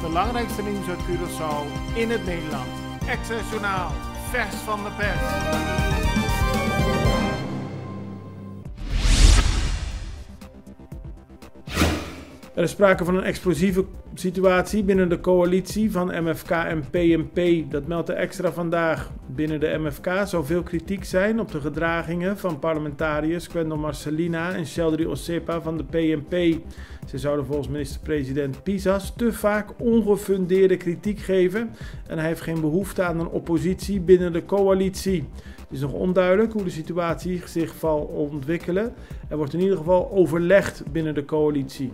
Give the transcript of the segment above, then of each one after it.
belangrijkste nieuws uit Curaçao in het Nederland. Access Journaal, vers van de pers. Er is sprake van een explosieve situatie binnen de coalitie van MFK en PNP. Dat meldt de Extra vandaag. Binnen de MFK zou veel kritiek zijn op de gedragingen van parlementariërs Quendel Marcelina en Sheldry Ossepa van de PNP. Ze zouden volgens minister-president Pisas te vaak ongefundeerde kritiek geven en hij heeft geen behoefte aan een oppositie binnen de coalitie. Het is nog onduidelijk hoe de situatie zich zal ontwikkelen. Er wordt in ieder geval overlegd binnen de coalitie.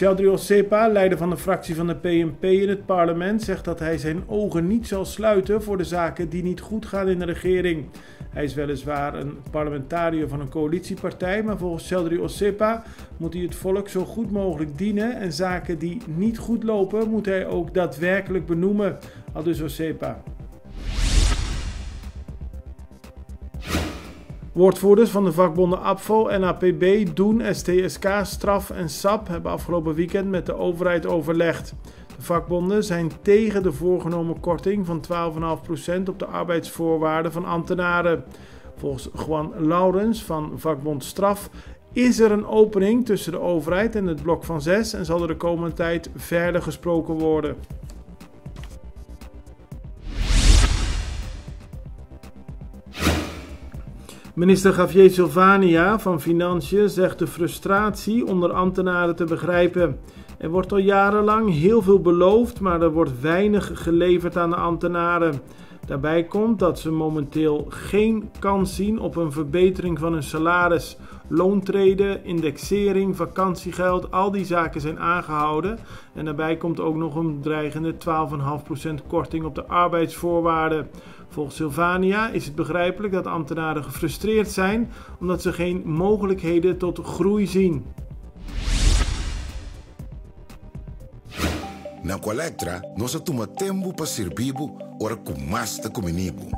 Sheldry Ossepa, leider van de fractie van de PNP in het parlement, zegt dat hij zijn ogen niet zal sluiten voor de zaken die niet goed gaan in de regering. Hij is weliswaar een parlementariër van een coalitiepartij, maar volgens Sheldry Ossepa moet hij het volk zo goed mogelijk dienen en zaken die niet goed lopen moet hij ook daadwerkelijk benoemen, aldus Ossepa. Woordvoerders van de vakbonden APVO, NAPB, Doen, STSK, Straf en SAP hebben afgelopen weekend met de overheid overlegd. De vakbonden zijn tegen de voorgenomen korting van 12,5% op de arbeidsvoorwaarden van ambtenaren. Volgens Juan Laurens van vakbond Straf is er een opening tussen de overheid en het blok van 6 en zal er de komende tijd verder gesproken worden. Minister Javier Silvania van Financiën zegt de frustratie onder ambtenaren te begrijpen. Er wordt al jarenlang heel veel beloofd, maar er wordt weinig geleverd aan de ambtenaren. Daarbij komt dat ze momenteel geen kans zien op een verbetering van hun salaris. Loontreden, indexering, vakantiegeld, al die zaken zijn aangehouden. En daarbij komt ook nog een dreigende 12,5% korting op de arbeidsvoorwaarden. Volgens Silvania is het begrijpelijk dat ambtenaren gefrustreerd zijn omdat ze geen mogelijkheden tot groei zien. Na Colectra, nós toma tempo para servir ora com mais de comunico.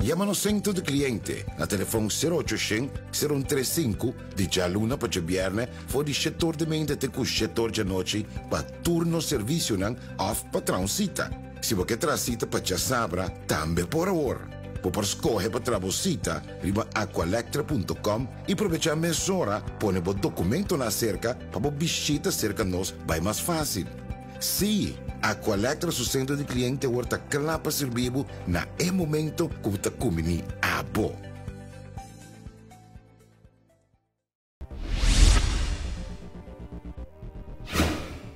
Llama no centro de cliente na telefone 0800-035 de Jaluna para Jabierne voor die setor de mente te com setor de noite para turno serviço nang off patrão cita. Se você traz cita para Chasabra, também por hora. Por escolher para trabalhar, riba aqualectra.com e aproveitar a mesura, põe o documento na cerca para visita cerca nós, vai mais fácil. Sim, Aqualectra, seu centro de cliente, está claro para servir na momento que está comendo a bo.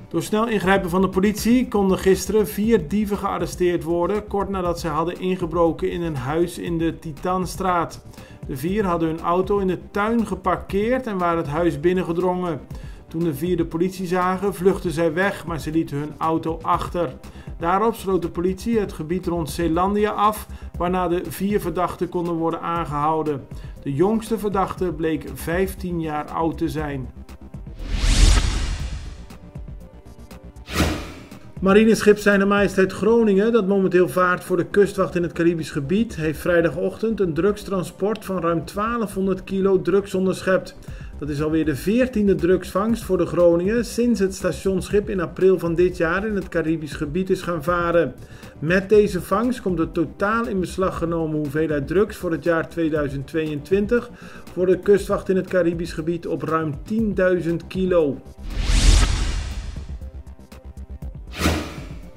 Door snel ingrijpen van de politie konden gisteren 4 dieven gearresteerd worden, kort nadat ze hadden ingebroken in een huis in de Titanstraat. De 4 hadden hun auto in de tuin geparkeerd en waren het huis binnengedrongen. Toen de 4 de politie zagen, vluchtten zij weg, maar ze lieten hun auto achter. Daarop sloot de politie het gebied rond Zeelandia af, waarna de 4 verdachten konden worden aangehouden. De jongste verdachte bleek 15 jaar oud te zijn. Marineschip Zijne Majesteit Groningen, dat momenteel vaart voor de kustwacht in het Caribisch gebied, heeft vrijdagochtend een drugstransport van ruim 1200 kilo drugs onderschept. Dat is alweer de 14e drugsvangst voor de Groningen sinds het stationsschip in april van dit jaar in het Caribisch gebied is gaan varen. Met deze vangst komt de totaal in beslag genomen hoeveelheid drugs voor het jaar 2022 voor de kustwacht in het Caribisch gebied op ruim 10.000 kilo.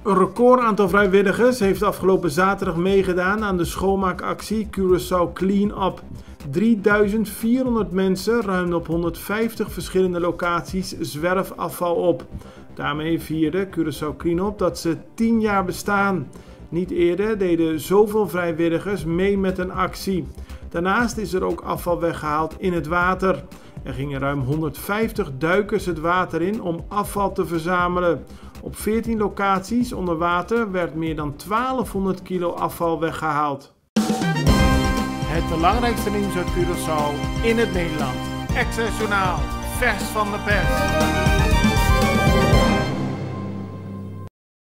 Een record aantal vrijwilligers heeft afgelopen zaterdag meegedaan aan de schoonmaakactie Curaçao Clean Up. 3400 mensen ruimden op 150 verschillende locaties zwerfafval op. Daarmee vierde Curaçao Clean Up dat ze 10 jaar bestaan. Niet eerder deden zoveel vrijwilligers mee met een actie. Daarnaast is er ook afval weggehaald in het water. Er gingen ruim 150 duikers het water in om afval te verzamelen. Op 14 locaties onder water werd meer dan 1200 kilo afval weggehaald. Het belangrijkste nieuws uit Curaçao in het Nederland. Access Journaal, vers van de pers.